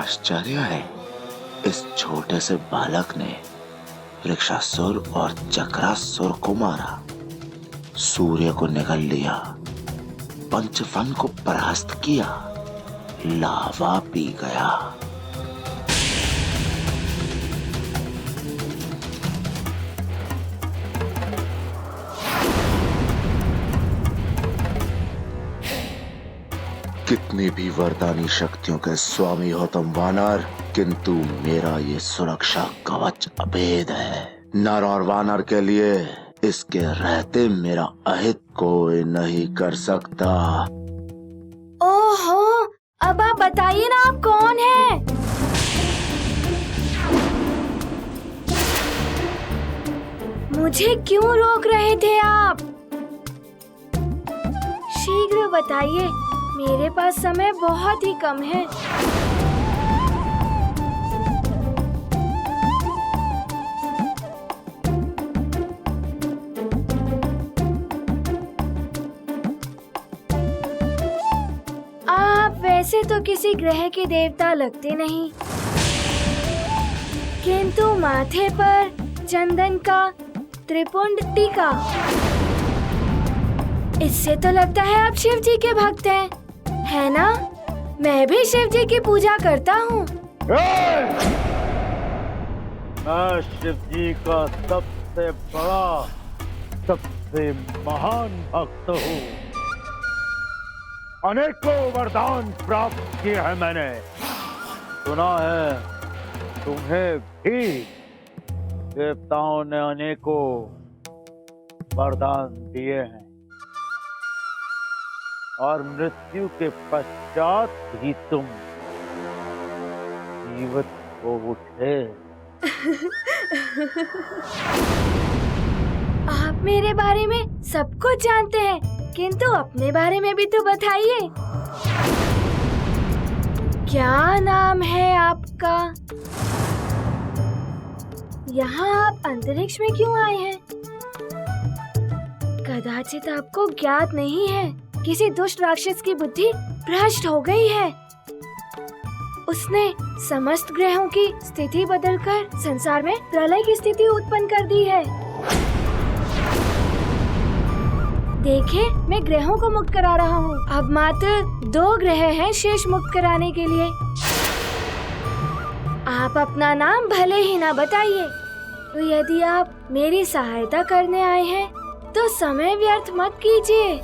आश्चर्य है, इस छोटे से बालक ने वृक्षासुर और चक्रासुर को मारा, सूर्य को निगल लिया, पंचवन को परास्त किया, लावा पी गया। कितनी भी वरदानी शक्तियों के स्वामी हो तुम वानर, किंतु मेरा ये सुरक्षा कवच अभेद है। नर और वानर के लिए इसके रहते मेरा अहित कोई नहीं कर सकता। ओहो, अब आप बताइए ना, आप कौन हैं? मुझे क्यों रोक रहे थे आप? शीघ्र बताइए, मेरे पास समय बहुत ही कम है। आप वैसे तो किसी ग्रह के देवता लगते नहीं, किंतु माथे पर चंदन का त्रिपुंड टीका, इससे तो लगता है आप शिव जी के भक्त हैं, है ना? मैं भी शिव जी की पूजा करता हूँ। मैं शिव जी का सबसे बड़ा, सबसे महान भक्त हूँ। अनेकों वरदान प्राप्त किए हैं मैंने। सुना है तुम्हें भी देवताओं ने अनेकों वरदान दिए हैं, और मृत्यु के पश्चात भी तुम जीवित हो उठे। आप मेरे बारे में सब कुछ जानते हैं, किंतु अपने बारे में भी तो बताइए। क्या नाम है आपका? यहाँ आप अंतरिक्ष में क्यों आए हैं? कदाचित आपको ज्ञात नहीं है, किसी दुष्ट राक्षस की बुद्धि भ्रष्ट हो गई है। उसने समस्त ग्रहों की स्थिति बदलकर संसार में प्रलय की स्थिति उत्पन्न कर दी है। देखिए, मैं ग्रहों को मुक्त करा रहा हूँ। अब मात्र 2 ग्रह हैं शेष मुक्त कराने के लिए। आप अपना नाम भले ही ना बताइए, तो यदि आप मेरी सहायता करने आए हैं तो समय व्यर्थ मत कीजिए।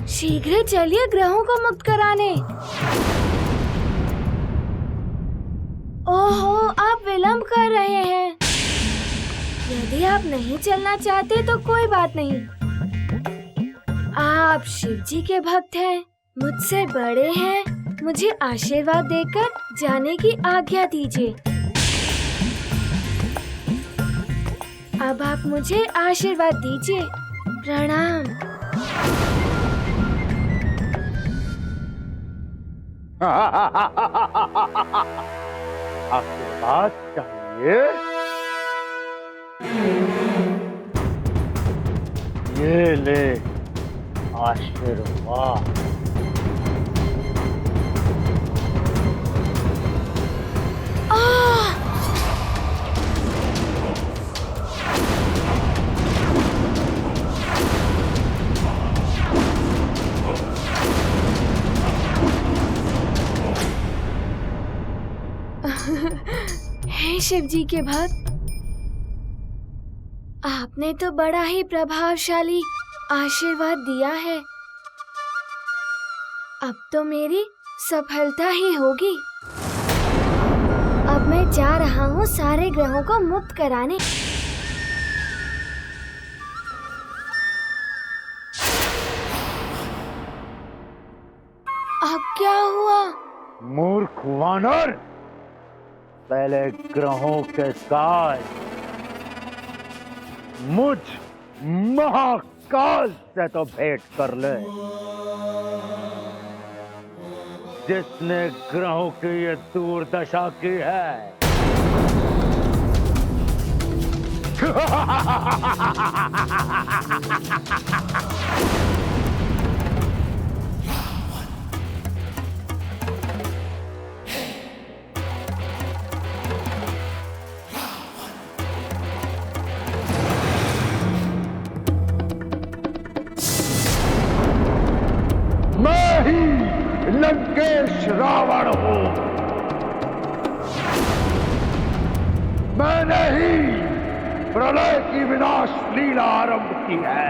शीघ्र चलिए ग्रहों को मुक्त कराने। ओहो, आप विलंब कर रहे हैं। यदि आप नहीं चलना चाहते तो कोई बात नहीं। आप शिव जी के भक्त हैं, मुझसे बड़े हैं, मुझे आशीर्वाद देकर जाने की आज्ञा दीजिए। अब आप मुझे आशीर्वाद दीजिए। प्रणाम। आशीर्वाद चाहिए? ये ले आशीर्वाद। हे शिव जी के भक्त, आपने तो बड़ा ही प्रभावशाली आशीर्वाद दिया है। अब तो मेरी सफलता ही होगी। अब मैं जा रहा हूँ सारे ग्रहों को मुक्त कराने। अब क्या हुआ? मूर्ख वानर, पहले ग्रहों के साथ मुझ महाकाल से तो भेंट कर ले, जिसने ग्रहों की ये दुर्दशा की है। मैंने ही प्रलय की विनाश लीला आरंभ की है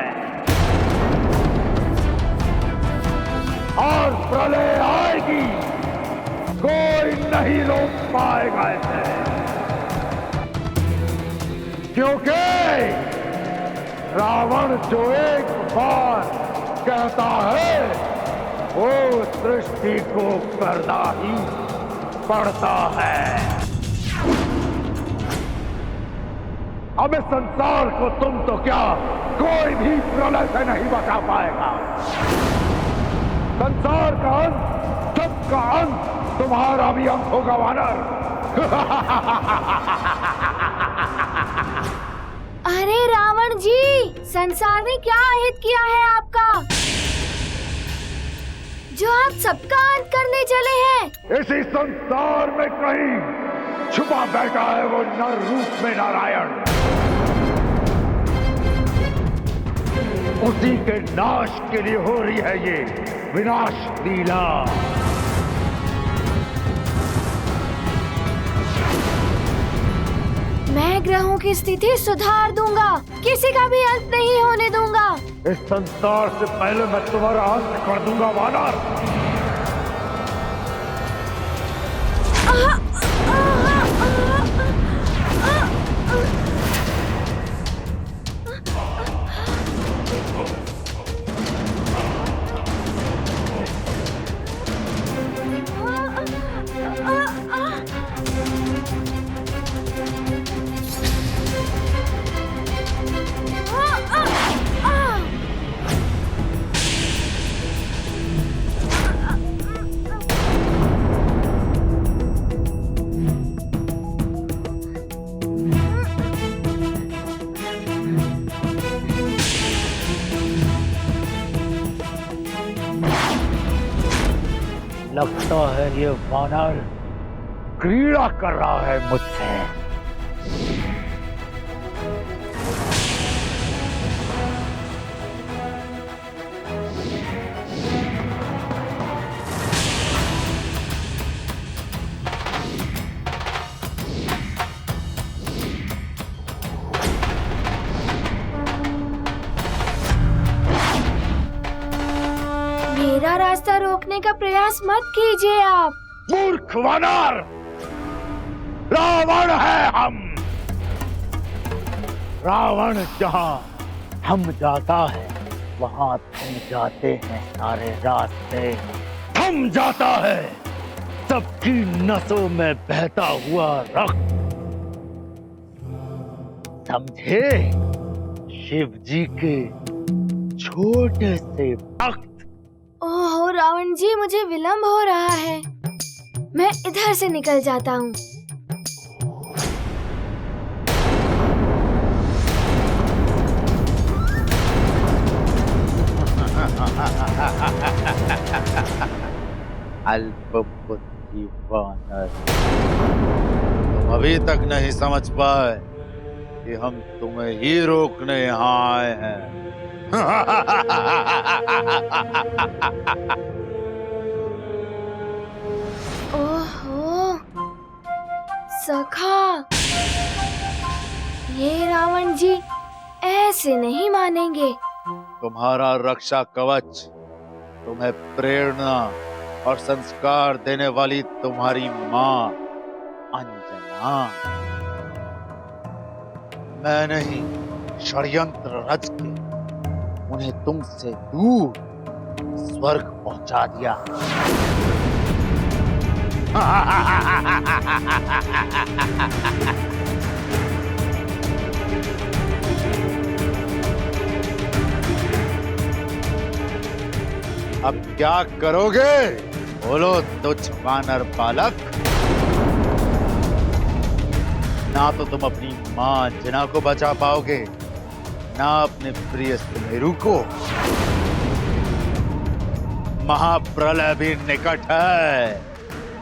और प्रलय आएगी, कोई नहीं रोक पाएगा इसे, क्योंकि रावण जो एक बार कहता है वो सृष्टि को करना ही पड़ता है। अब इस संसार को तुम तो क्या कोई भी प्रलय से नहीं बचा पाएगा। संसार का अंत, सबका अंत तुम्हारा भी अंत होगा वानर। अरे रावण जी, संसार ने क्या अहित किया है आपका, जो आप सबका अंत करने चले हैं? इसी संसार में कहीं छुपा बैठा है वो नर रूप में नारायण। उसी के नाश के लिए हो रही है ये विनाश लीला। मैं ग्रहों की स्थिति सुधार दूंगा, किसी का भी अंत नहीं होने दूंगा। इस संसार से पहले मैं तुम्हारा अंत कर दूंगा वानर। लगता है ये वानर क्रीड़ा कर रहा है मुझसे। मेरा रास्ता रोकने का प्रयास मत कीजिए आप। मूर्ख वानर, रावण है हम। रावण जहाँ हम जाता है वहाँ थम जाते हैं सारे रास्ते। थम जाता है सबकी नसों में बहता हुआ रक्त। समझे? शिव जी के छोटे से भक्त। ओहो रावण जी, मुझे विलंब हो रहा है, मैं इधर से निकल जाता हूँ। अल्प बुद्धि वानर, तुम अभी तक नहीं समझ पाए कि हम तुम्हें ही रोकने यहाँ आए हैं। ओहो सखा, ये रावण जी ऐसे नहीं मानेंगे। तुम्हारा रक्षा कवच, तुम्हें प्रेरणा और संस्कार देने वाली तुम्हारी माँ अंजना, मैंने ही षड्यंत्र रच के उन्हें तुमसे दूर स्वर्ग पहुंचा दिया। अब क्या करोगे? बोलो तुच्छ वानर बालक। ना तो तुम अपनी माँ अंजना को बचा पाओगे, ना अपने प्रिय सुमेरु को। महाप्रलय भी निकट है।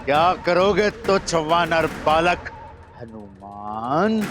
क्या करोगे तुच्छ वानर बालक हनुमान?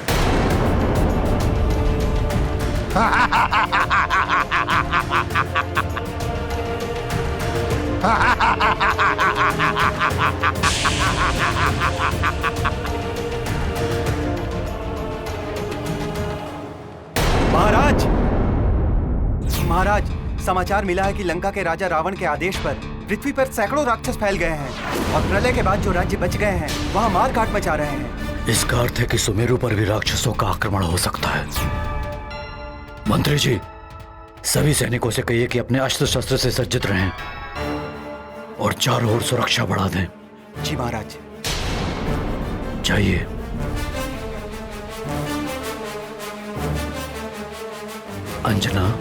महाराज, समाचार मिला है कि लंका के राजा रावण के आदेश पर पृथ्वी पर सैकड़ों राक्षस फैल गए हैं और प्रलय के बाद जो राज्य बच गए हैं वहाँ मार काट मचा रहे हैं। इसका अर्थ है कि सुमेरु पर भी राक्षसों का आक्रमण हो सकता है। मंत्री जी, सभी सैनिकों से कहिए कि अपने अस्त्र शस्त्र से सज्जित रहें और चारों ओर सुरक्षा बढ़ा दें। जी महाराज। जाइए। अंजना,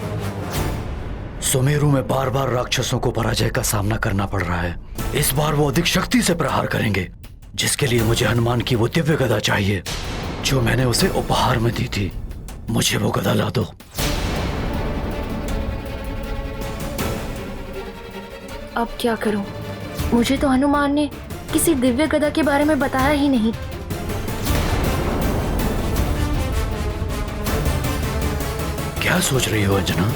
सुमेरु में बार बार राक्षसों को पराजय का सामना करना पड़ रहा है। इस बार वो अधिक शक्ति से प्रहार करेंगे, जिसके लिए मुझे हनुमान की वो दिव्य गदा चाहिए जो मैंने उसे उपहार में दी थी। मुझे वो गदा ला दो। अब क्या करूं? मुझे तो हनुमान ने किसी दिव्य गदा के बारे में बताया ही नहीं। क्या सोच रही हो अंजना?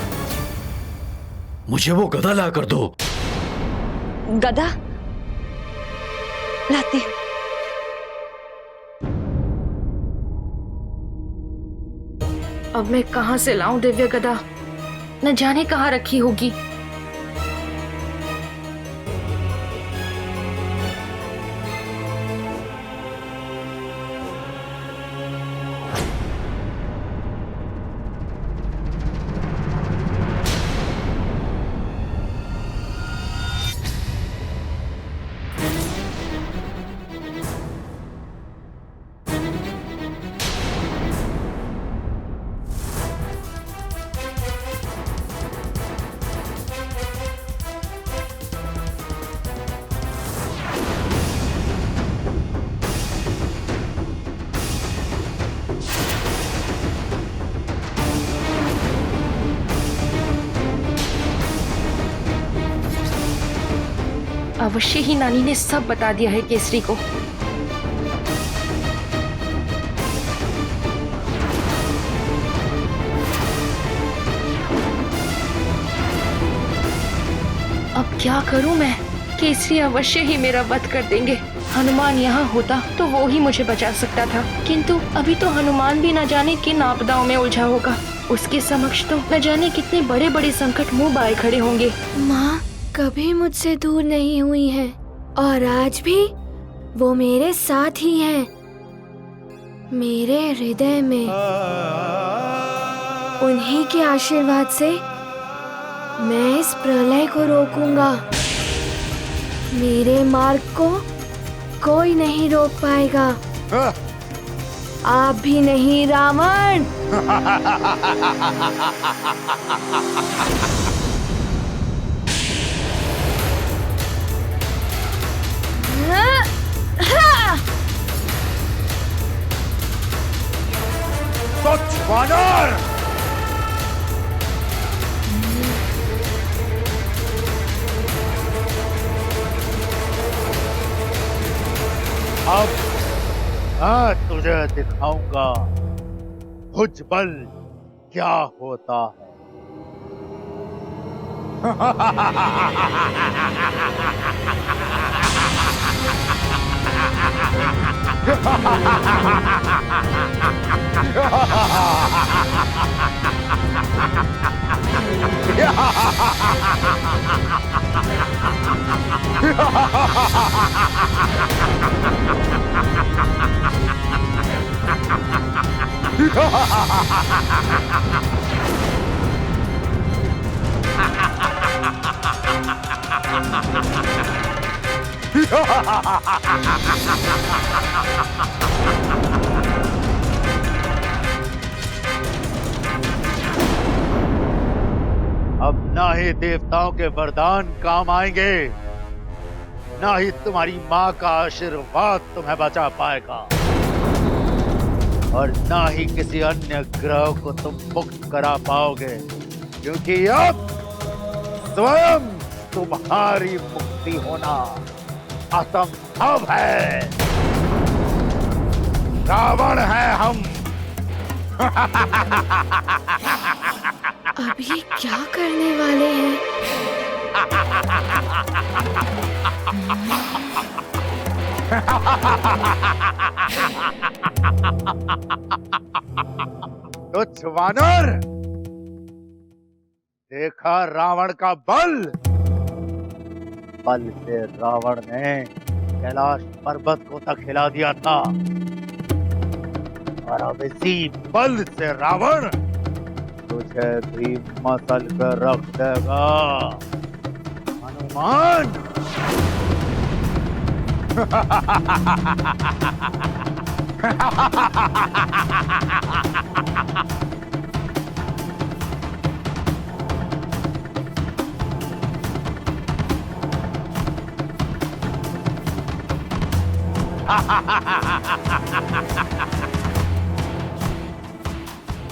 मुझे वो गदा ला कर दो। गदा लाती हूं। अब मैं कहां से लाऊं दिव्य गदा? न जाने कहां रखी होगी। अवश्य ही नानी ने सब बता दिया है केसरी को। अब क्या करूं मैं? केसरी अवश्य ही मेरा वध कर देंगे। हनुमान यहाँ होता तो वो ही मुझे बचा सकता था, किंतु अभी तो हनुमान भी न जाने किन आपदाओं में उलझा होगा। उसके समक्ष तो न जाने कितने बड़े बड़े संकट मुंह बाए खड़े होंगे। माँ कभी मुझसे दूर नहीं हुई हैं और आज भी वो मेरे साथ ही हैं, मेरे हृदय में। उन्हीं के आशीर्वाद से मैं इस प्रलय को रोकूंगा। मेरे मार्ग को कोई नहीं रोक पाएगा, आप भी नहीं रावण। तुच्छ वानर! अब मैं तुझे दिखाऊंगा भुज बल क्या होता है। अब ना ही देवताओं के वरदान काम आएंगे, ना ही तुम्हारी माँ का आशीर्वाद तुम्हें बचा पाएगा, और ना ही किसी अन्य ग्रह को तुम मुक्त करा पाओगे, क्योंकि अब स्वयं तुम्हारी मुक्ति होना असंभव है। रावण है हम। अब ये क्या करने वाले हैं? तुच्छ वानर, देखा रावण का बल? बल से रावण ने कैलाश पर्वत को तक हिला दिया था, और अब इसी बल से रावण तुझे भी मसल कर रख देगा हनुमान।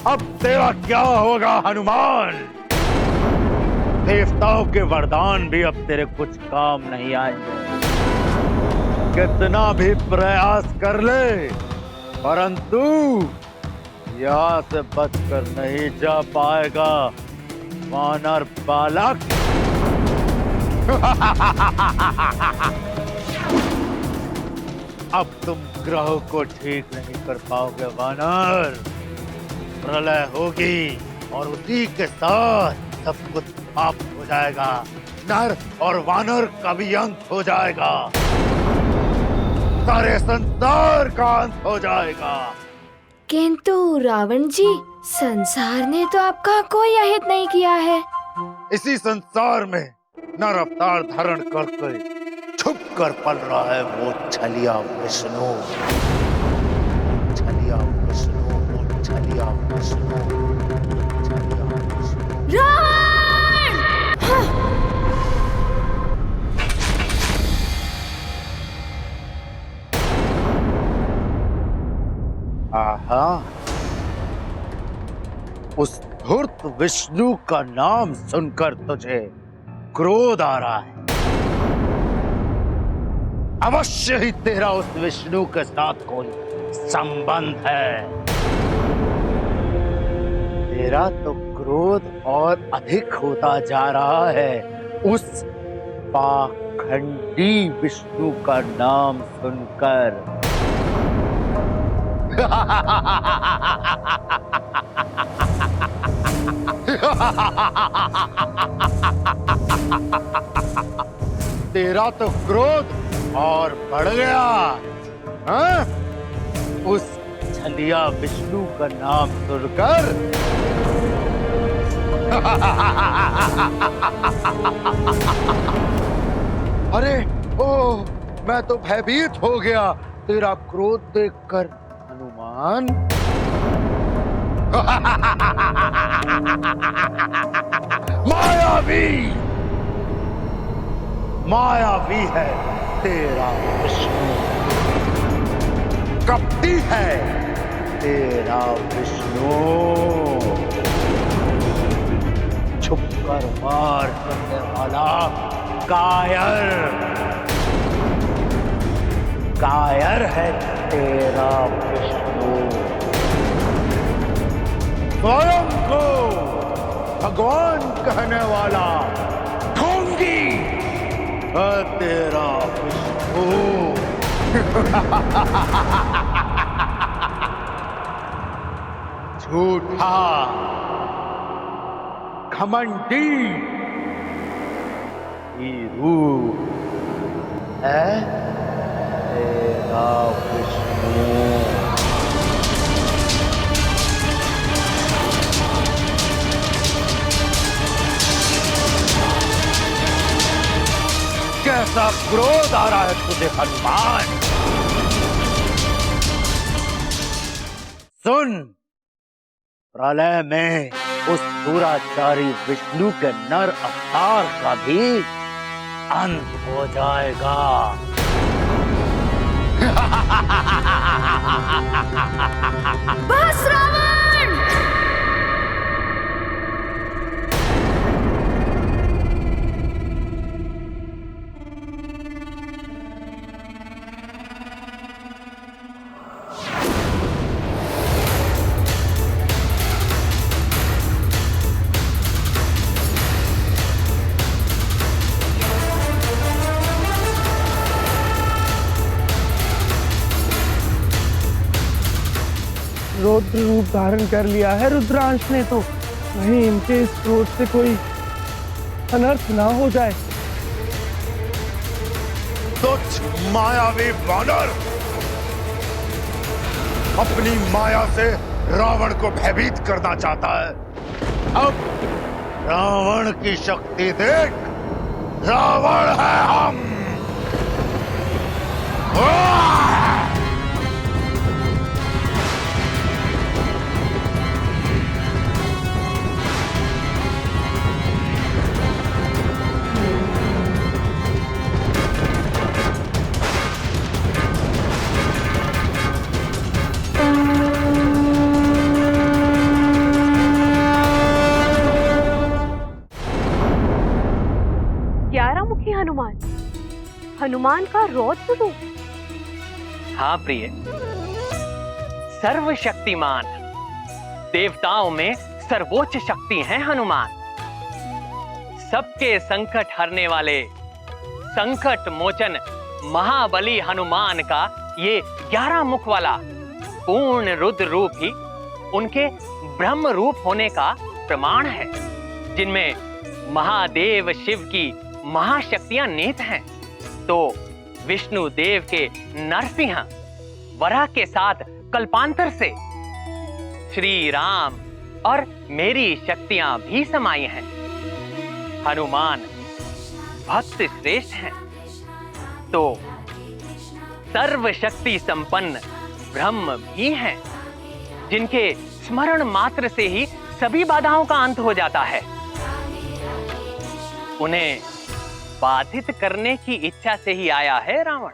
अब तेरा क्या होगा हनुमान? देवताओं के वरदान भी अब तेरे कुछ काम नहीं आएंगे। कितना भी प्रयास कर ले, परंतु यहाँ से बचकर नहीं जा पाएगा वानर बालक। अब तुम ग्रहों को ठीक नहीं कर पाओगे वानर। प्रलय होगी और उसी के साथ सब कुछ समाप्त हो जाएगा। नर और वानर का भी अंत हो जाएगा, सारे संसार का अंत हो जाएगा। किंतु रावण जी, संसार ने तो आपका कोई अहित नहीं किया है। इसी संसार में नर अवतार धारण करके छुप कर पल रहा है वो छलिया विष्णु। छलिया विष्णु, वो छलिया विष्णु, छलिया विष्णु। रावण! हाँ। आहा, उस धूर्त विष्णु का नाम सुनकर तुझे क्रोध आ रहा है। अवश्य ही तेरा उस विष्णु के साथ कोई संबंध है। तेरा तो क्रोध और अधिक होता जा रहा है उस पाखंडी विष्णु का नाम सुनकर। तेरा तो क्रोध और बढ़ गया, हाँ? उस छलिया विष्णु का नाम सुनकर। अरे ओ, मैं तो भयभीत हो गया तेरा क्रोध देखकर हनुमान। मायावी, मायावी है तेरा विष्णु, कपटी है तेरा विष्णु, छुपकर वार करने वाला कायर, कायर है तेरा विष्णु। स्वयं को भगवान कहने वाला ढोंगी है तेरा विष्णु। झूठा, घमंडी ही रूप है तेरा विष्णु। कैसा क्रोध आ रहा है तुझे हनुमान? सुन, प्रलय में उस दुराचारी विष्णु के नर अवतार का भी अंत हो जाएगा। बस रावण! रौद्र रूप धारण कर लिया है रुद्रांश ने तो। कहीं इनके इस क्रोध से कोई अनर्थ ना हो जाए। तुच्छ मायावी वानर, अपनी माया से रावण को भयभीत करना चाहता है। अब रावण की शक्ति देख, रावण है हम। ग्यारहमुखी हनुमान, हनुमान का रौद्र रूप। हाँ प्रिय, सर्वशक्तिमान, देवताओं में सर्वोच्च शक्ति है हनुमान। सबके संकट हरने वाले, संकट मोचन महाबली हनुमान का ये 11 मुख वाला पूर्ण रुद्र रूप ही उनके ब्रह्म रूप होने का प्रमाण है, जिनमें महादेव शिव की महाशक्तियां निहित हैं। तो विष्णु देव के नरसिंह वराह के साथ कल्पांतर से श्री राम और मेरी शक्तियां भी समाई हैं। हनुमान भक्त श्रेष्ठ हैं, तो सर्वशक्ति संपन्न ब्रह्म भी हैं, जिनके स्मरण मात्र से ही सभी बाधाओं का अंत हो जाता है। उन्हें बाधित करने की इच्छा से ही आया है रावण।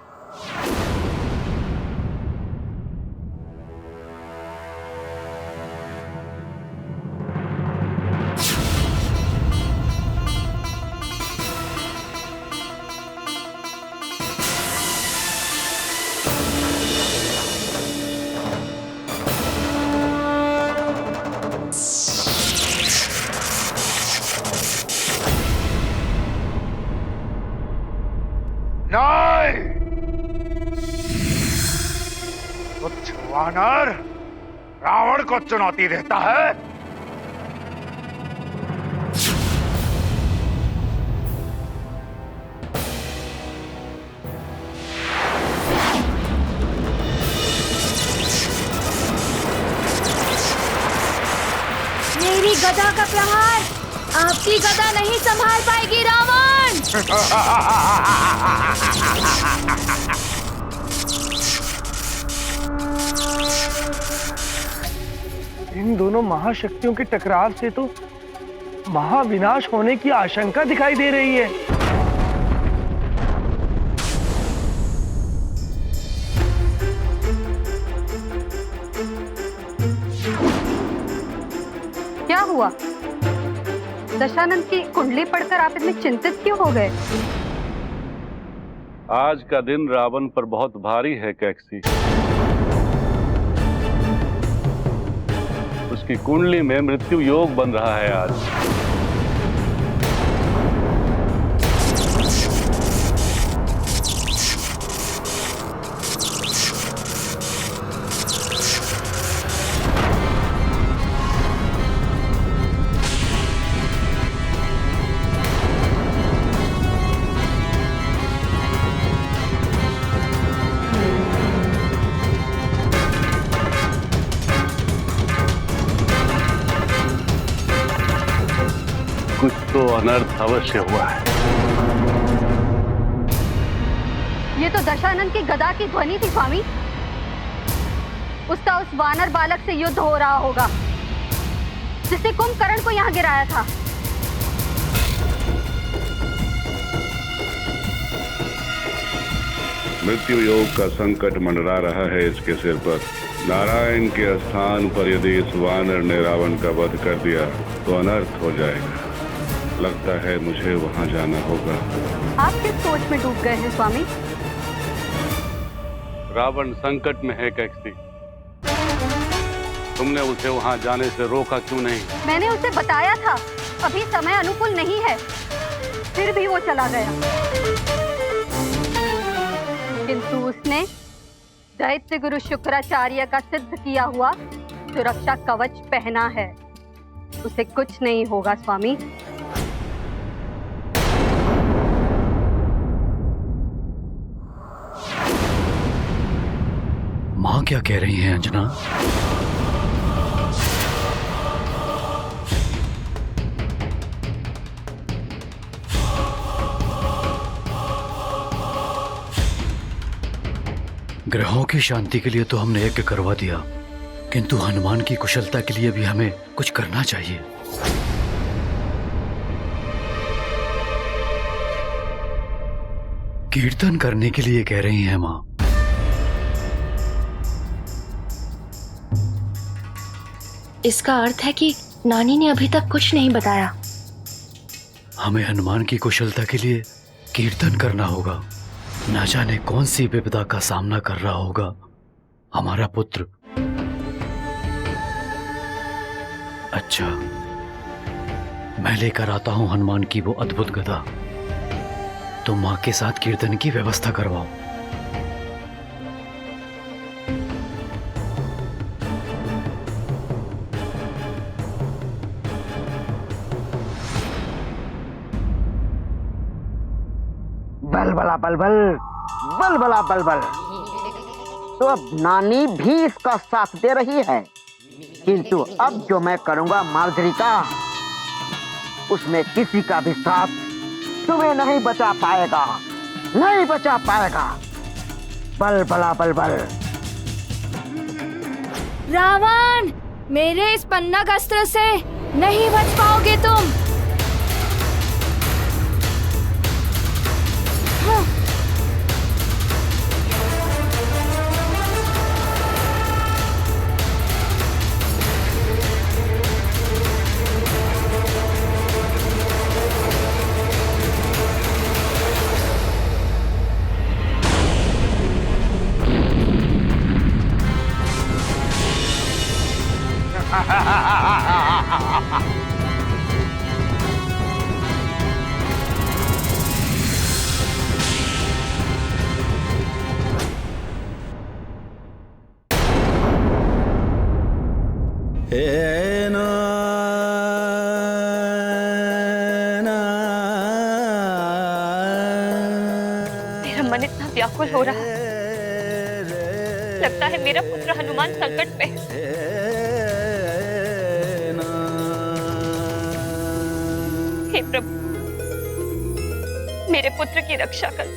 तुच्छ वानर रावण को चुनौती देता है। मेरी गदा का प्रहार आपकी गदा नहीं संभाल पाएगी रावण। इन दोनों महाशक्तियों के टकराव से तो महाविनाश होने की आशंका दिखाई दे रही है। क्या हुआ? दशानन की कुंडली पढ़कर आप इतने चिंतित क्यों हो गए? आज का दिन रावण पर बहुत भारी है कैकसी। उसकी कुंडली में मृत्यु योग बन रहा है आज। कुछ तो अनर्थ अवश्य हुआ है। ये तो दशानन की गदा की ध्वनि थी स्वामी। उसका उस वानर बालक से युद्ध हो रहा होगा, जिसने कुंभकर्ण को यहाँ गिराया था। मृत्यु योग का संकट मंडरा रहा है इसके सिर पर। नारायण के स्थान पर यदि इस वानर ने रावण का वध कर दिया तो अनर्थ हो जाएगा। लगता है मुझे वहां जाना होगा। आप किस सोच में डूब गए हैं स्वामी? रावण संकट में है कैकसी। तुमने उसे वहां जाने से रोका क्यों नहीं? मैंने उसे बताया था अभी समय अनुकूल नहीं है, फिर भी वो चला गया। किंतु उसने दैत्य गुरु शुक्राचार्य का सिद्ध किया हुआ जो रक्षा कवच पहना है, उसे कुछ नहीं होगा स्वामी। माँ क्या कह रही हैं अंजना? ग्रहों की शांति के लिए तो हमने यज्ञ करवा दिया, किंतु हनुमान की कुशलता के लिए भी हमें कुछ करना चाहिए। कीर्तन करने के लिए कह रही हैं माँ। इसका अर्थ है कि नानी ने अभी तक कुछ नहीं बताया। हमें हनुमान की कुशलता के लिए कीर्तन करना होगा। ना जाने कौन सी विपदा का सामना कर रहा होगा हमारा पुत्र। अच्छा, मैं लेकर आता हूं हनुमान की वो अद्भुत गदा। तुम मां के साथ कीर्तन की व्यवस्था करवाओ। बलबला बलबल, बलबला बलबल। तो अब नानी भी इसका साथ दे रही है, किंतु अब जो मैं करूंगा मार्जरी का, उसमें किसी का भी साथ तुम्हें नहीं बचा पाएगा, नहीं बचा पाएगा। बलबला बलबल। रावण, मेरे इस पन्नग अस्त्र से नहीं बच पाओगे तुम। मेरा मन इतना व्याकुल हो रहा है, लगता है मेरा पुत्र हनुमान संकट में है। हे प्रभु, मेरे पुत्र की रक्षा कर।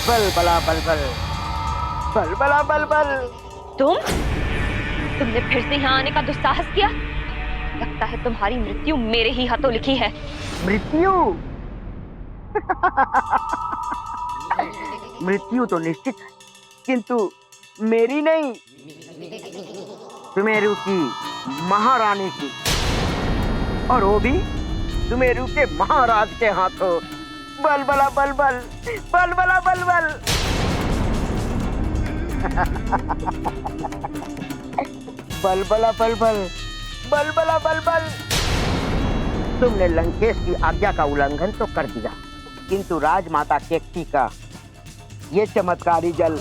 बलबला बलबल, बलबला बलबल। तुमने फिर से यहाँ आने का दुस्साहस किया। लगता है तुम्हारी मृत्यु मेरे ही हाथों लिखी है। मृत्यु? मृत्यु तो निश्चित है, किंतु मेरी नहीं, सुमेरु की महारानी की, और वो भी सुमेरु के महाराज के हाथों। बलबला बलबल, बलबला बलबल। बलबला बलबल, बलबला बलबल। तुमने लंकेश की आज्ञा का उल्लंघन तो कर दिया, किंतु राजमाता केकटी का ये चमत्कारी जल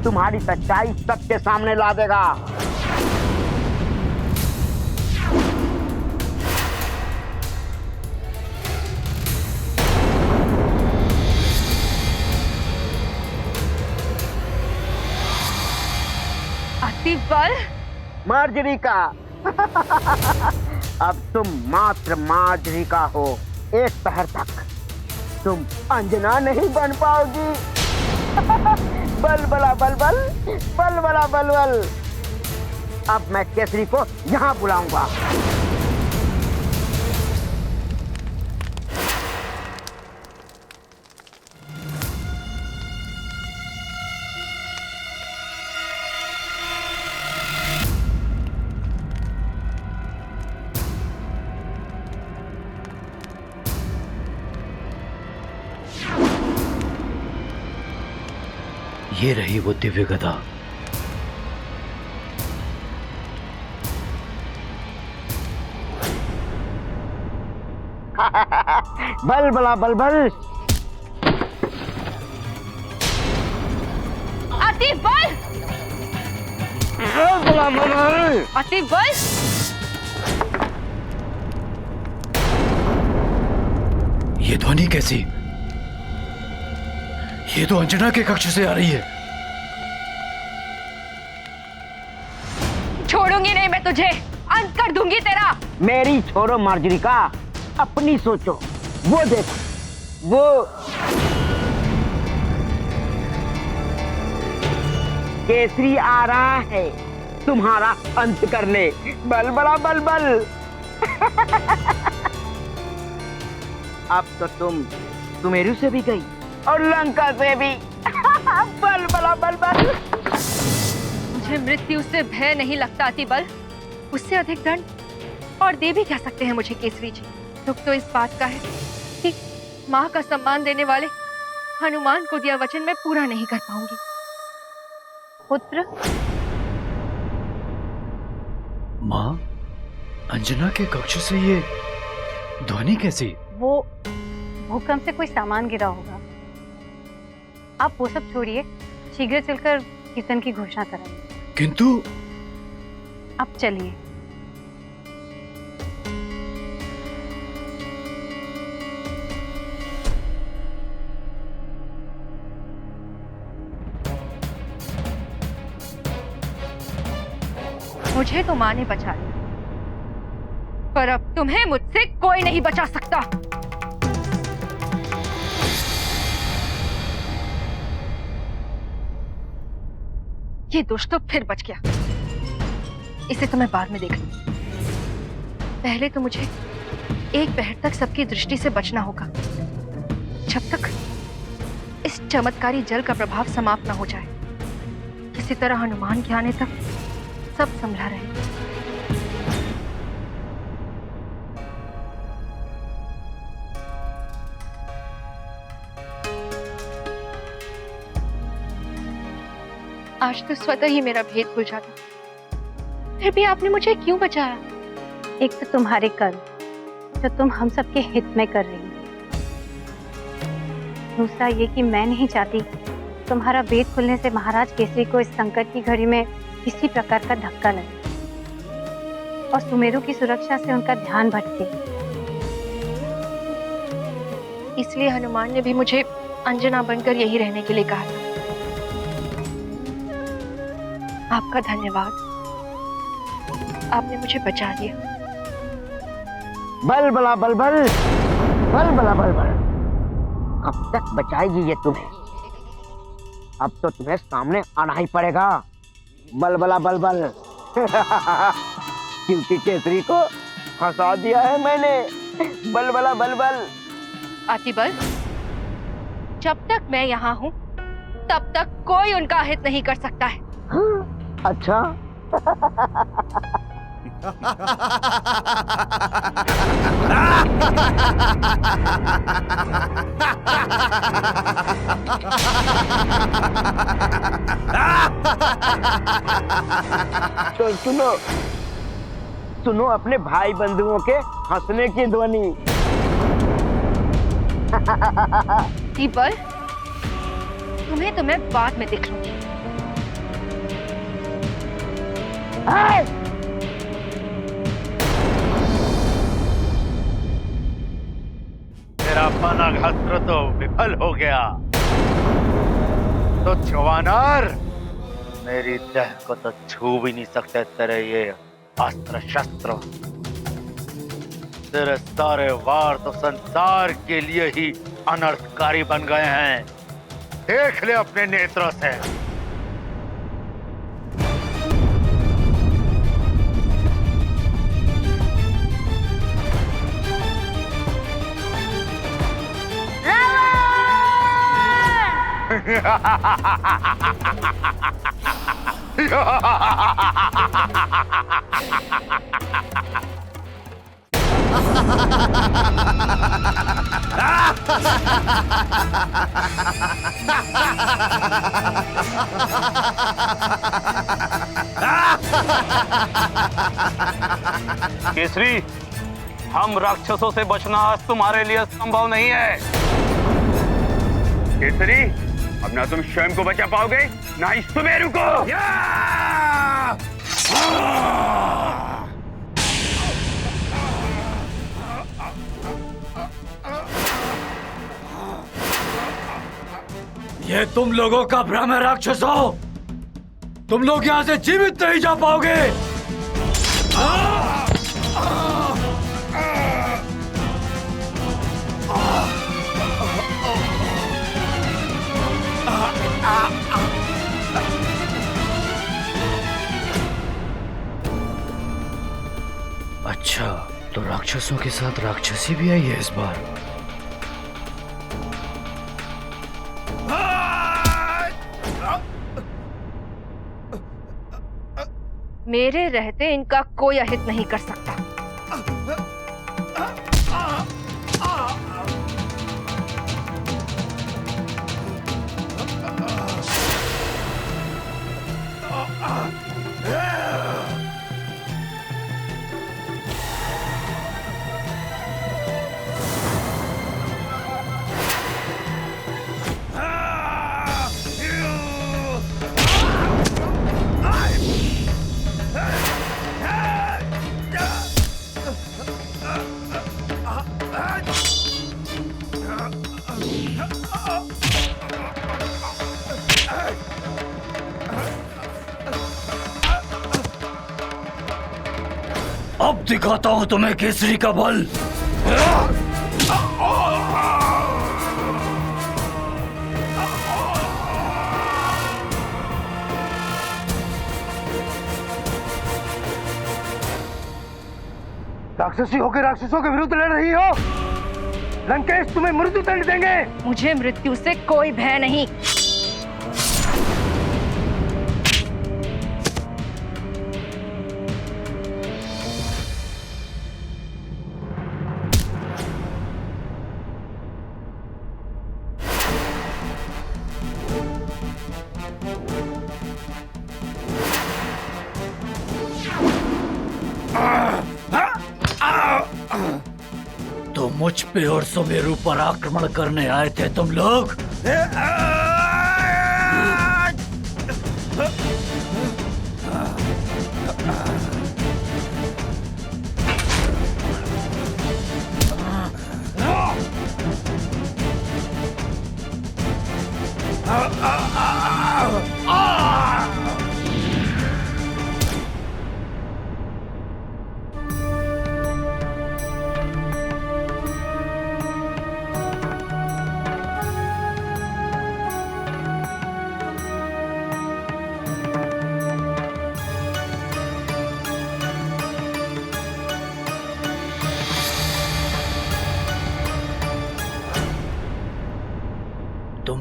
तुम्हारी सच्चाई सबके सामने ला देगा। बल मार्जरी का। अब तुम मात्र मार्जरी का हो। एक पहर तक तुम अंजना नहीं बन पाओगी। बलबला बलबल, बलबला बलबल। अब मैं केसरी को यहाँ बुलाऊंगा। ये रही वो दिव्य गदा। बलबला बलबल। अति बल। अति बल। ये ध्वनि कैसी? ये तो अंजना के कक्ष से आ रही है। छोड़ूंगी नहीं मैं तुझे, अंत कर दूंगी तेरा। मेरी छोड़ो मार्जरिका, अपनी सोचो। वो देखो, वो केसरी आ रहा है तुम्हारा अंत करने। बल बड़ा बल बल। अब तो तुम सुमेरु से भी गई और लंका से भी। बल बड़ा बल बल। मुझे मृत्यु से भय नहीं लगता अतिबल, उससे अधिक दंड और दे भी क्या सकते हैं मुझे केसरी जी। दुख तो इस बात का है कि माँ का सम्मान देने वाले हनुमान को दिया वचन मैं पूरा नहीं कर पाऊंगी। पुत्र, माँ, अंजना के कक्ष से ये ध्वनि कैसी? वो भूकंप से कोई सामान गिरा होगा। आप वो सब छोड़िए, शीघ्र चलकर कीर्तन की घोषणा कराइए। किंतु अब चलिए। मुझे तो माँ ने बचा लिया, पर अब तुम्हें मुझसे कोई नहीं बचा सकता। ये दुष्ट तो फिर बच गया, इसे तो मैं बाद में देख लूंगी। पहले तो मुझे एक पहर तक सबकी दृष्टि से बचना होगा, जब तक इस चमत्कारी जल का प्रभाव समाप्त न हो जाए। किसी तरह हनुमान के आने तक सब संभला रहे। आज तो स्वतः ही मेरा भेद खुल जाता, फिर भी आपने मुझे क्यों बचाया? एक तो तुम्हारे कर्म जो तुम हम सबके हित में कर रही हो, दूसरा ये कि मैं नहीं चाहती तुम्हारा भेद खुलने से महाराज केसरी को इस संकट की घड़ी में किसी प्रकार का धक्का लगे और सुमेरु की सुरक्षा से उनका ध्यान भटके। इसलिए हनुमान ने भी मुझे अंजना बनकर यही रहने के लिए कहा था। आपका धन्यवाद, आपने मुझे बचा लिया। बल बला बल बल, बल बला बल बल। कब तक बचाएगी ये तुम्हें? अब तो तुम्हें सामने आना ही पड़ेगा। बल बला बल बल। क्योंकि केसरी को फंसा दिया है मैंने। बल बला बल बल। अतिबल, जब तक मैं यहाँ हूँ तब तक कोई उनका हित नहीं कर सकता है। अच्छा। तो सुनो सुनो अपने भाई बंधुओं के हंसने की ध्वनि। अतिबल, तुम्हें तो मैं बाद में देख लूंगी। तेरा मनघस्त्र तो विफल हो गया। तो जवानर, मेरी देह को तो छू भी नहीं सकते तेरे ये अस्त्र शस्त्र। तेरे सारे वार तो संसार के लिए ही अनर्थकारी बन गए हैं। देख ले अपने नेत्रों से। केसरी, हम राक्षसों से बचना आज तुम्हारे लिए संभव नहीं है। केसरी, अब ना तुम स्वयं को बचा पाओगे, ना ही सुमेरु को। ये तुम लोगों का भ्रम है राक्षसों। तुम लोग यहाँ से जीवित नहीं जा पाओगे। अच्छा, तो राक्षसों के साथ राक्षसी भी आई है इस बार। मेरे रहते इनका कोई अहित नहीं कर सकता। अब दिखाता हूं तुम्हें केसरी का बल। राक्षसी होकर राक्षसों के विरुद्ध लड़ रही हो। लंकेश तुम्हें मृत्यु दंड देंगे। मुझे मृत्यु से कोई भय नहीं। तो मुझ पे और सुमेरु पर आक्रमण करने आए थे तुम लोग।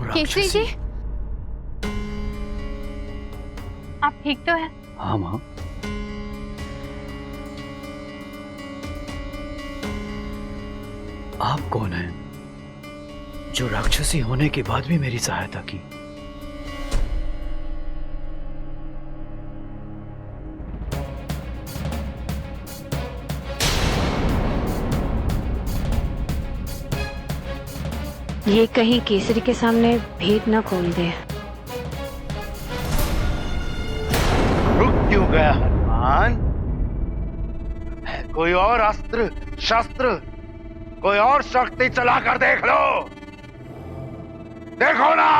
केसरी जी, आप ठीक तो है? हाँ माँ। आप कौन हैं जो राक्षसी होने के बाद भी मेरी सहायता की? ये कहीं केसरी के सामने भेद न खोल दे। रुक क्यों गया हनुमान? कोई और अस्त्र शस्त्र, कोई और शक्ति चलाकर देख लो। देखो ना।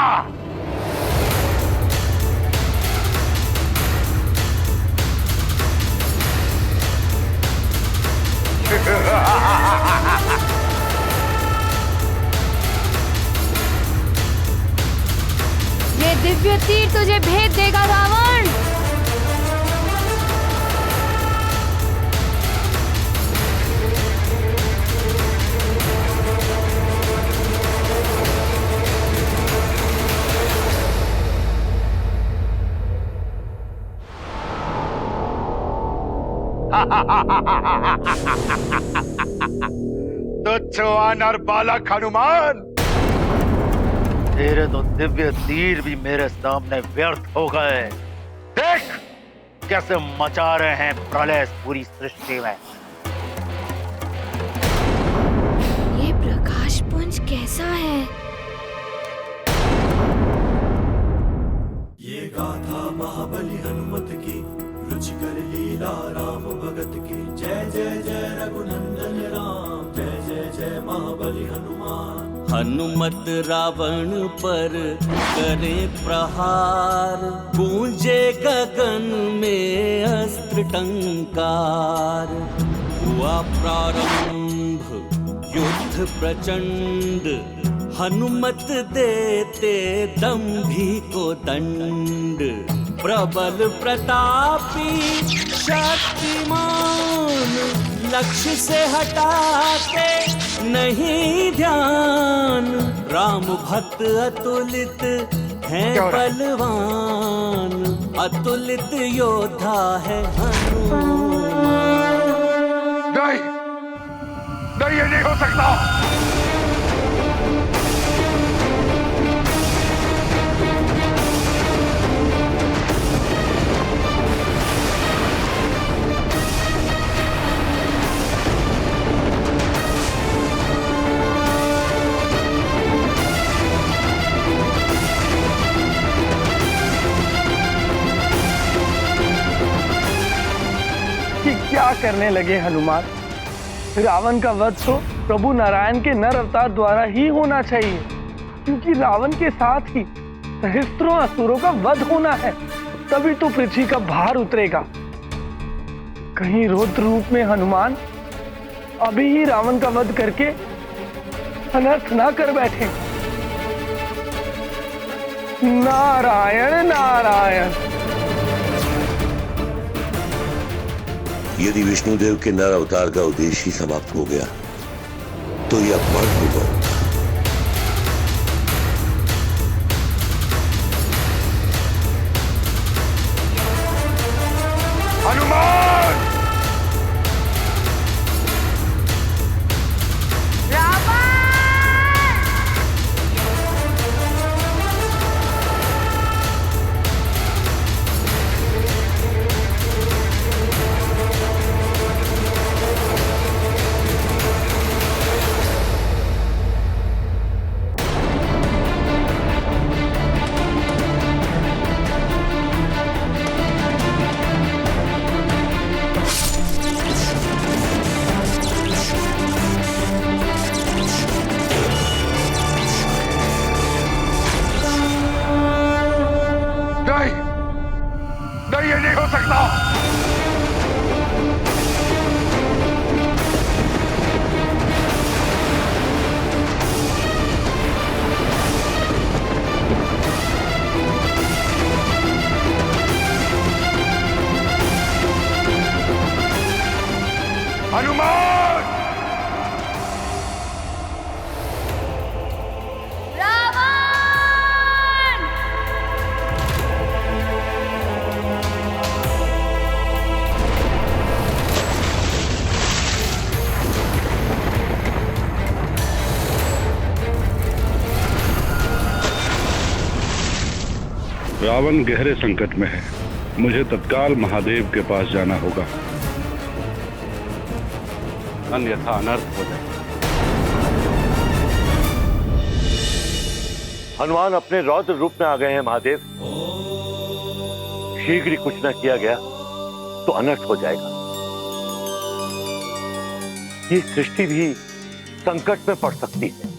ये दिव्य तीर तुझे भेद देगा रावण। तुच्छ वानर बालक हनुमान, तेरे तो दिव्य तीर भी मेरे सामने व्यर्थ हो गए। देख कैसे मचा रहे हैं प्रलय पूरी सृष्टि में। ये प्रकाश पुंज कैसा है? ये गाथा महाबली हनुमत की रुचिकर हनुमत रावण पर करे प्रहार, गूंजे गगन में अस्त्र टंकार। हुआ प्रारंभ युद्ध प्रचंड, हनुमत देते दंभी को दंड। प्रबल प्रतापी शक्तिमान, लक्ष्य से हटाते नहीं ध्यान। राम भक्त अतुलित हैं बलवान, अतुलित योद्धा है हनुमान। नहीं, नहीं, ये नहीं हो सकता। क्या करने लगे हनुमान? रावण का वध तो प्रभु नारायण के नर अवतार द्वारा ही होना चाहिए, क्योंकि रावण के साथ ही सहस्त्रों असुरों का वध होना है, तभी तो पृथ्वी का भार उतरेगा। कहीं रुद्र रूप में हनुमान अभी ही रावण का वध करके अनर्थ ना कर बैठे। नारायण नारायण। यदि विष्णुदेव के नर अवतार का उद्देश्य ही समाप्त हो गया तो यह अपमान होगा। हनुमान! नहीं, ये नहीं हो सकता। हनुमान! रावण गहरे संकट में है, मुझे तत्काल महादेव के पास जाना होगा, अन्यथा अनर्थ हो जाए। हनुमान अपने रौद्र रूप में आ गए हैं महादेव। शीघ्र ही कुछ न किया गया तो अनर्थ हो जाएगा। ये सृष्टि भी संकट में पड़ सकती है।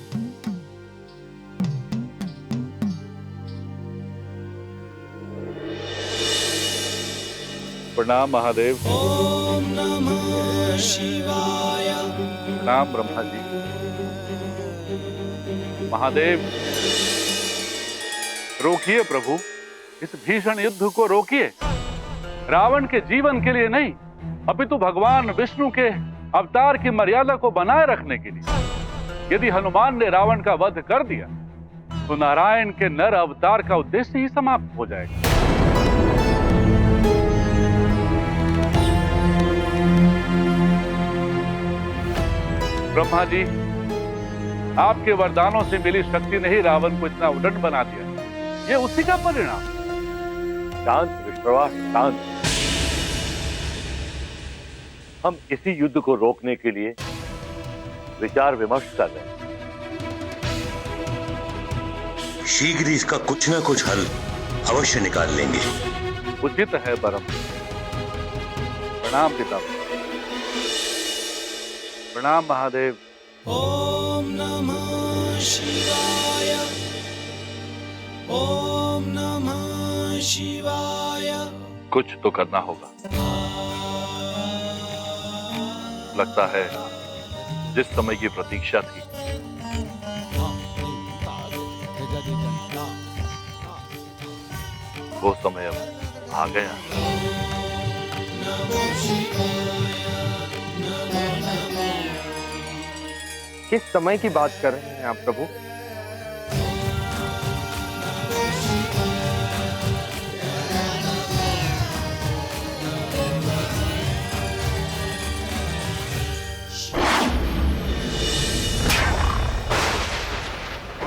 प्रणाम महादेव। ओम नमः शिवाय। प्रणाम ब्रह्मा जी। महादेव, रोकिए प्रभु, इस भीषण युद्ध को रोकिए। रावण के जीवन के लिए नहीं, अपितु भगवान विष्णु के अवतार की मर्यादा को बनाए रखने के लिए। यदि हनुमान ने रावण का वध कर दिया तो नारायण के नर अवतार का उद्देश्य ही समाप्त हो जाएगा। ब्रह्मा जी, आपके वरदानों से मिली शक्ति ने ही रावण को इतना उद्दंड बना दिया। ये उसी का परिणाम। शांत विश्वास, शांत। हम इसी युद्ध को रोकने के लिए विचार विमर्श कर रहे हैं। शीघ्र ही इसका कुछ ना कुछ हल अवश्य निकाल लेंगे। उचित है परम। प्रणाम पिता। प्रणाम महादेव। ॐ नमः शिवाय। ॐ नमः शिवाय। कुछ तो करना होगा। लगता है जिस समय की प्रतीक्षा थी वो समय अब आ गया। किस समय की बात कर रहे हैं आप प्रभु?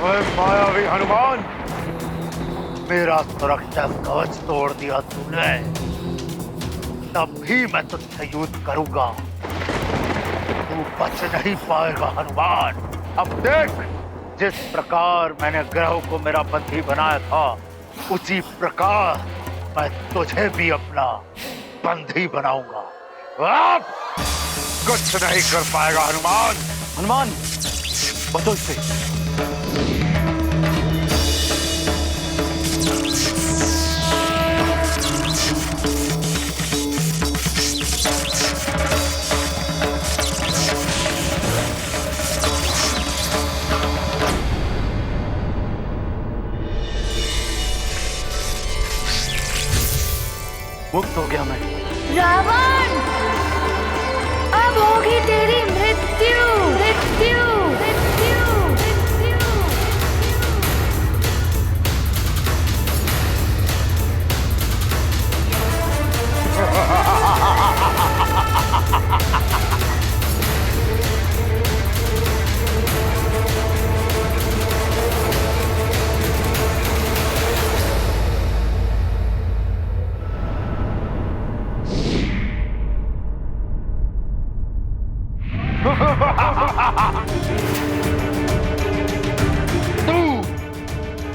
ओए मायावी हनुमान, मेरा सुरक्षा कवच तोड़ दिया तूने, तब भी मैं तुझसे युद्ध करूंगा। तू बच नहीं पाएगा हनुमान। अब देख, जिस प्रकार मैंने ग्रह को मेरा बंदी बनाया था, उसी प्रकार मैं तुझे भी अपना बंदी बनाऊंगा। अब कुछ नहीं कर पाएगा हनुमान। हनुमान बचो इससे। मुक्त हो गया मैं। रावण, अब होगी तेरी मृत्यु। मृत्यु, मृत्यु, मृत्यु।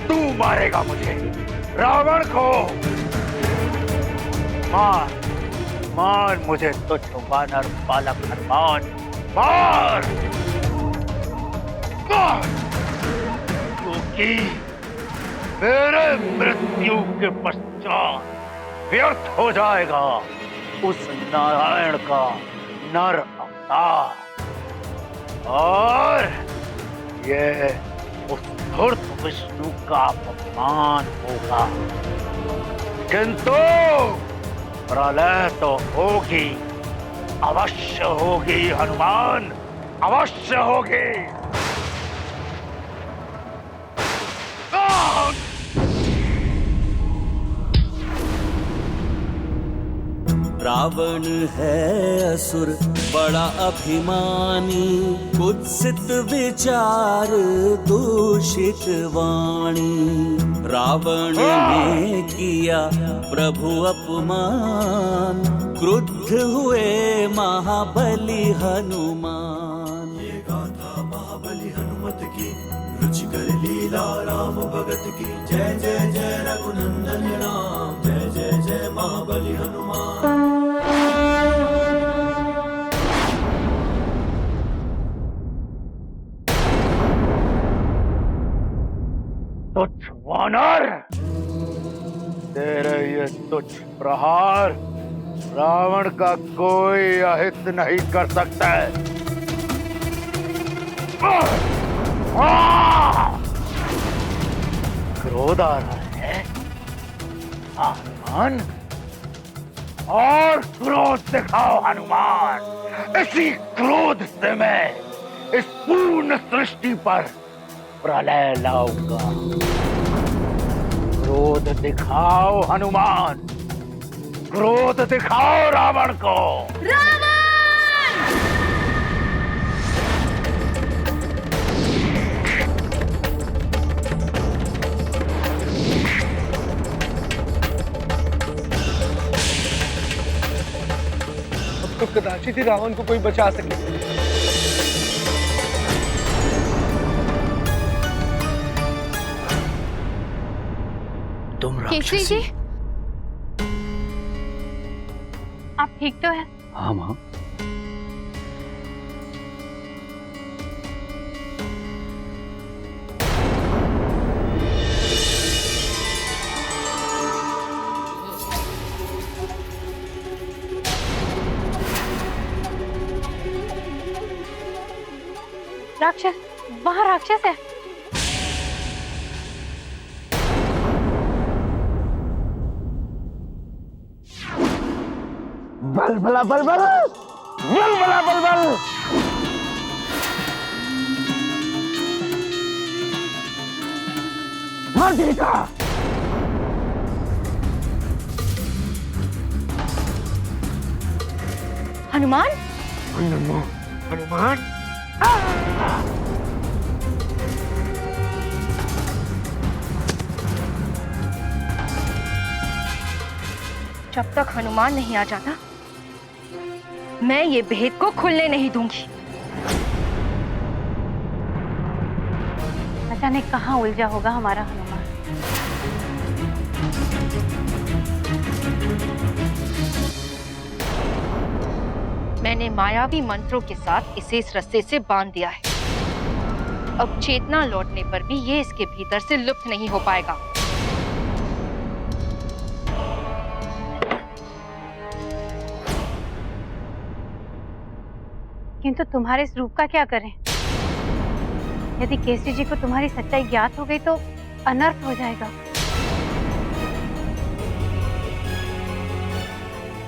तू मारेगा मुझे, रावण को। मार मार मुझे तुच्छ वानर बालक हनुमान, मार मार, क्योंकि मेरे मृत्यु के पश्चात व्यर्थ हो जाएगा उस नारायण का नर अवतार, और ये उस धूर्त विष्णु का अपमान होगा। किंतु प्रलय तो होगी, अवश्य होगी हनुमान, अवश्य होगी। रावण है असुर बड़ा अभिमानी, कुत्सित विचार दूषित वाणी। रावण ने किया प्रभु अपमान, क्रुद्ध हुए महाबली हनुमान। ये गाथा महाबली हनुमत की, रुचिकर लीला राम भगत की। जय जय जय रघुनंदन राम, जय जय जय महाबली हनुमान। तुच्छ वानर, तेरे ये तुच्छ प्रहार रावण का कोई अहित नहीं कर सकता है। क्रोध आ रहा है हनुमान, और क्रोध दिखाओ हनुमान। इसी क्रोध से मैं इस पूर्ण सृष्टि पर प्रलय लाऊंगा। क्रोध दिखाओ हनुमान, क्रोध दिखाओ रावण को। अब तो कदाचित ही रावण को कोई बचा सके। केसरी जी, आप ठीक तो हैं? हाँ माँ, राक्षस, वहाँ राक्षस है। बल भला बल बल, बल भला बल बल। मार्जरिका, हनुमान, हनुमान। जब तक हनुमान नहीं आ जाता मैं ये भेद को खुलने नहीं दूंगी। पता नहीं कहाँ उलझा होगा हमारा हनुमान। मैंने मायावी मंत्रों के साथ इसे इस रस्से से बांध दिया है। अब चेतना लौटने पर भी ये इसके भीतर से लुप्त नहीं हो पाएगा। किंतु तुम्हारे इस रूप का क्या करें? यदि केसरी जी को तुम्हारी सच्चाई ज्ञात हो गई तो अनर्थ हो जाएगा।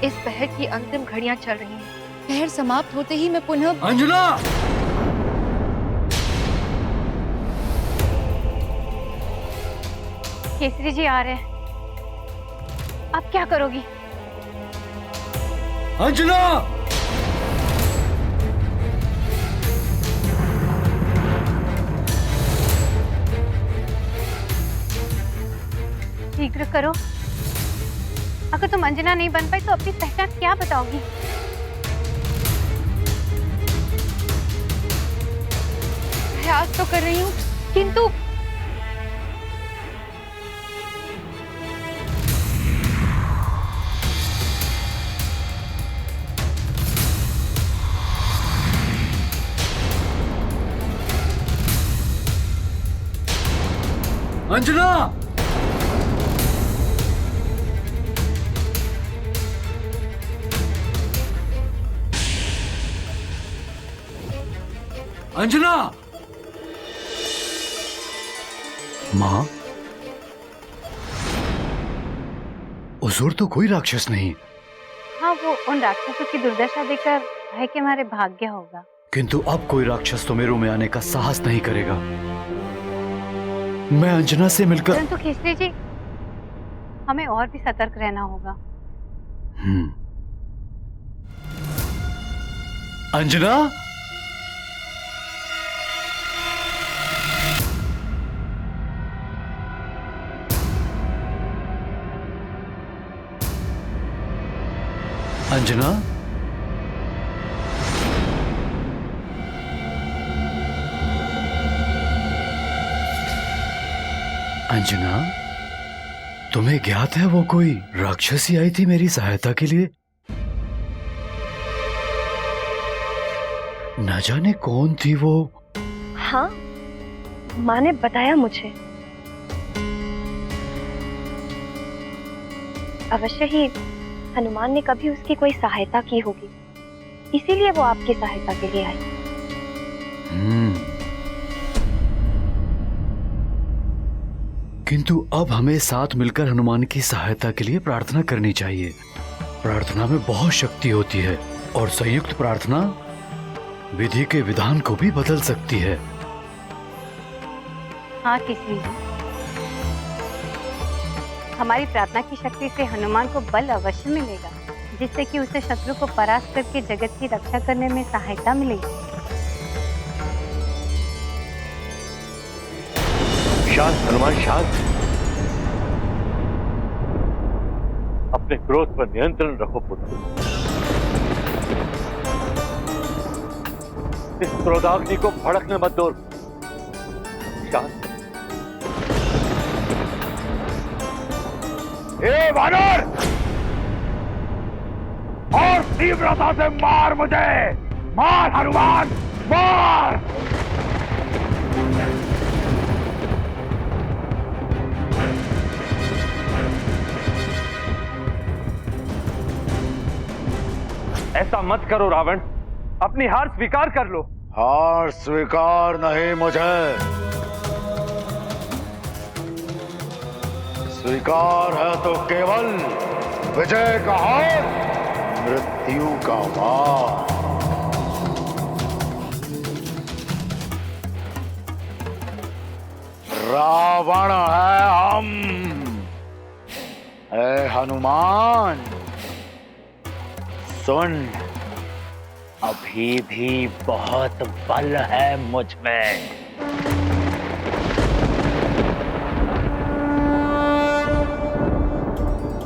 इस पहर की अंतिम घड़ियां चल रही हैं। पहर समाप्त होते ही मैं पुनः अंजना! केसरी जी आ रहे हैं। अब क्या करोगी? अंजना! शीघ्र करो। अगर तुम अंजना नहीं बन पाई तो अपनी पहचान क्या बताओगी? प्रयास तो कर रही हूँ, किंतु अंजना! अंजना! माँ, हुजूर तो कोई राक्षस नहीं। हाँ, वो उन राक्षसों की दुर्दशा देखकर भय के मारे भाग गया होगा। किंतु अब कोई राक्षस तो मेरू में आने का साहस नहीं करेगा। मैं अंजना से मिलकर। परंतु केसरी जी, हमें और भी सतर्क रहना होगा। अंजना? अंजना? अंजना, तुम्हें ज्ञात है वो कोई राक्षसी आई थी मेरी सहायता के लिए? न जाने कौन थी वो। हाँ, माँ ने बताया मुझे। अवश्य ही हनुमान ने कभी उसकी कोई सहायता की होगी, इसीलिए वो आपकी सहायता के लिए आई। किंतु अब हमें साथ मिलकर हनुमान की सहायता के लिए प्रार्थना करनी चाहिए। प्रार्थना में बहुत शक्ति होती है और संयुक्त प्रार्थना विधि के विधान को भी बदल सकती है। हाँ केसरी जी, हमारी प्रार्थना की शक्ति से हनुमान को बल अवश्य मिलेगा, जिससे कि उसे शत्रु को परास्त करके जगत की रक्षा करने में सहायता मिलेगी। शांत हनुमान, शांत। अपने क्रोध पर नियंत्रण रखो पुत्र। इस क्रोधाग्नि को भड़कने मत दो। शांत। ए वानर, और तीव्रता से मार मुझे। मार हनुमान, मार। ऐसा मत करो रावण, अपनी हार स्वीकार कर लो। हार स्वीकार नहीं मुझे। स्वीकार है तो केवल विजय का हार, मृत्यु का वार। रावण है हम। ऐ हनुमान सुन, अभी भी बहुत बल है मुझ में।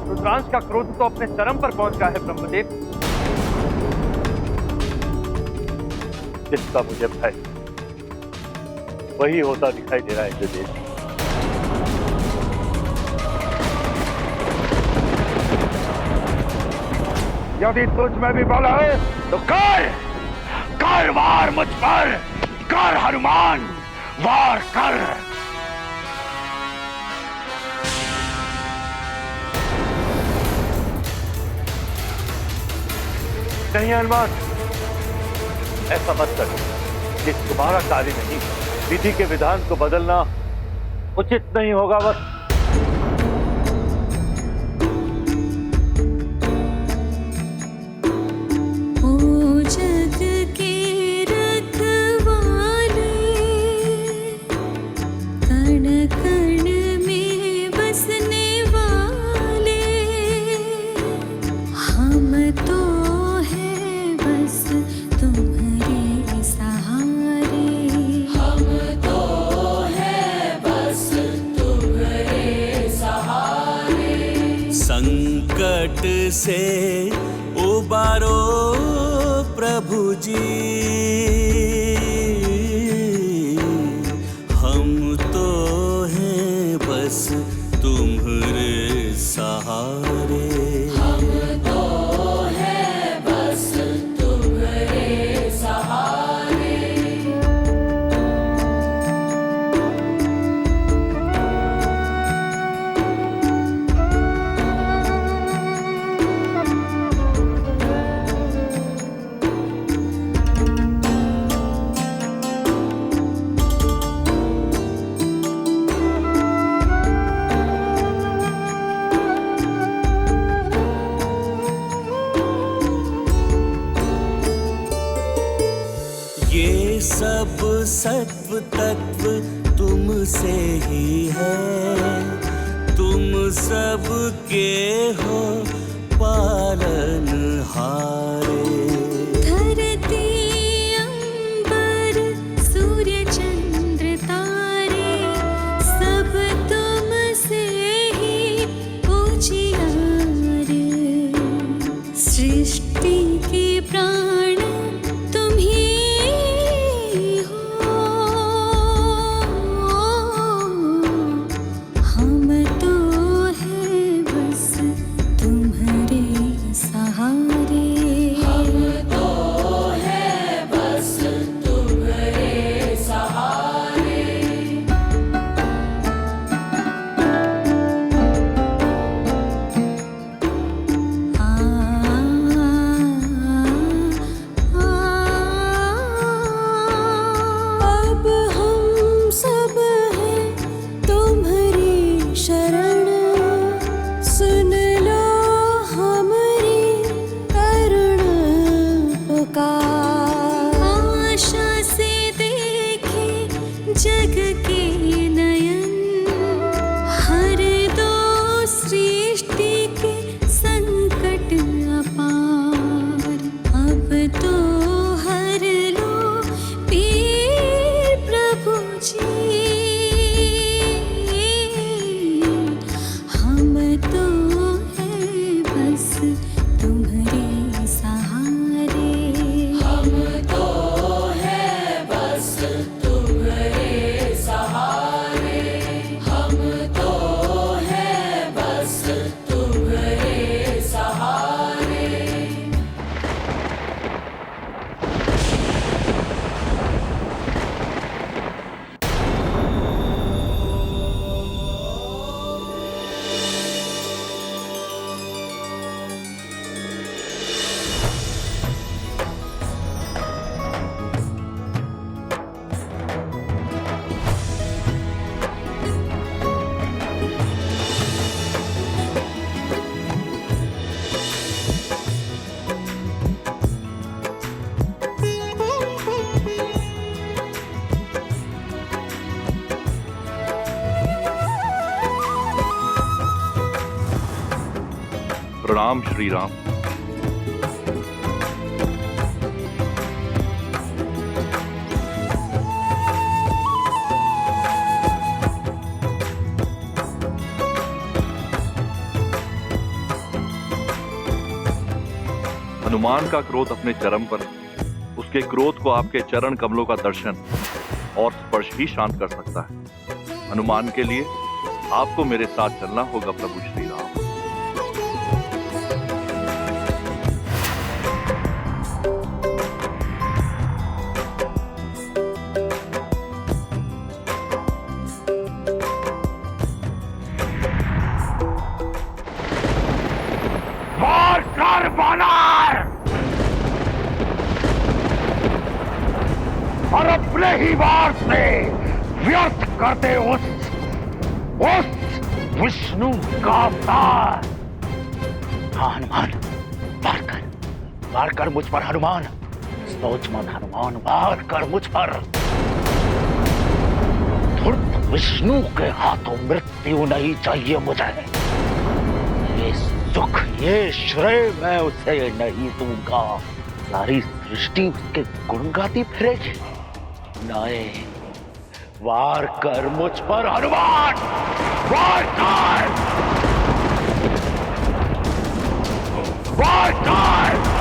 रुद्रांश का क्रोध तो अपने चरम पर पहुंचा है ब्रह्मदेव। जिसका मुझे भय वही होता दिखाई दे रहा है इंद्रदेव। यदि तुझ में भी बल है तो कर वार मुझ पर, कर हनुमान, वार कर। नहीं हनुमान, ऐसा मत कर। ये तुम्हारा कार्य नहीं, विधि के विधान को बदलना उचित नहीं होगा। बस संकट से उबारो प्रभु जी, हम तो हैं बस तुम्हारे सहारे। हम तो हैं बस तुम्हारे सहारे। ये सब सत्व तत्व तुमसे ही है, तुम सब के हो पालन हारे। धरती अंबर सूर्य चंद्र तारे, सब तुमसे ही उजियारे। सृष्टि के प्राण तुम ही सहारे। हम प्रणाम श्री राम। हनुमान का क्रोध अपने चरम पर है। उसके क्रोध को आपके चरण कमलों का दर्शन और स्पर्श ही शांत कर सकता है। हनुमान के लिए आपको मेरे साथ चलना होगा प्रभु श्री राम। वार कर बानर और अपने ही वार से व्यर्थ करते उस विष्णु का अवतार। हाँ हनुमान, वार कर मुझ पर हनुमान। सोच मत हनुमान, वार कर मुझ पर। धूर्त विष्णु के हाथों मृत्यु नहीं चाहिए मुझे। ये सुख, ये श्रेय मैं उसे नहीं दूंगा। सारी सृष्टि उसके गुण गाती फिरेगी। नहीं, वार कर मुझ पर हनुमान, वार कर, वार कर।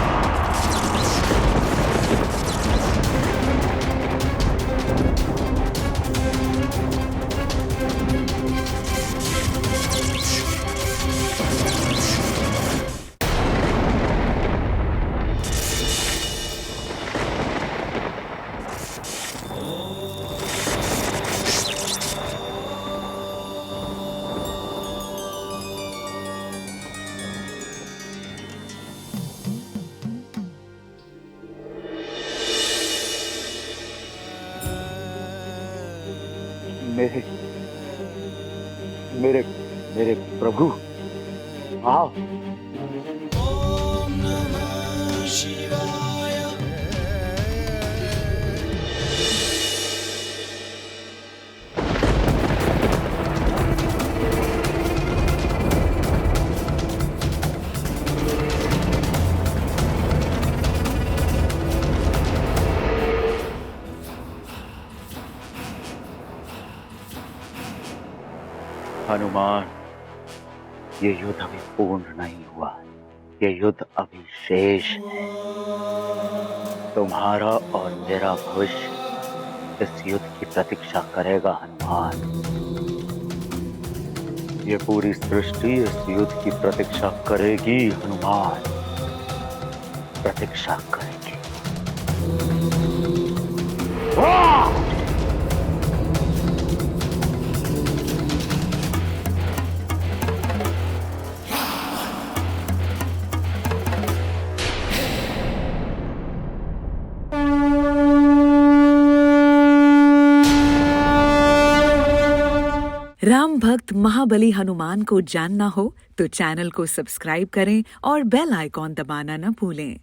मेरे प्रभु, आओ। हनुमान, ये युद्ध अभी पूर्ण नहीं हुआ। ये युद्ध अभी शेष है। तुम्हारा और मेरा भविष्य इस युद्ध की प्रतीक्षा करेगा हनुमान। ये पूरी सृष्टि इस युद्ध की प्रतीक्षा करेगी हनुमान, प्रतीक्षा करेगी। राम भक्त महाबली हनुमान को जानना हो तो चैनल को सब्सक्राइब करें और बेल आइकॉन दबाना न भूलें।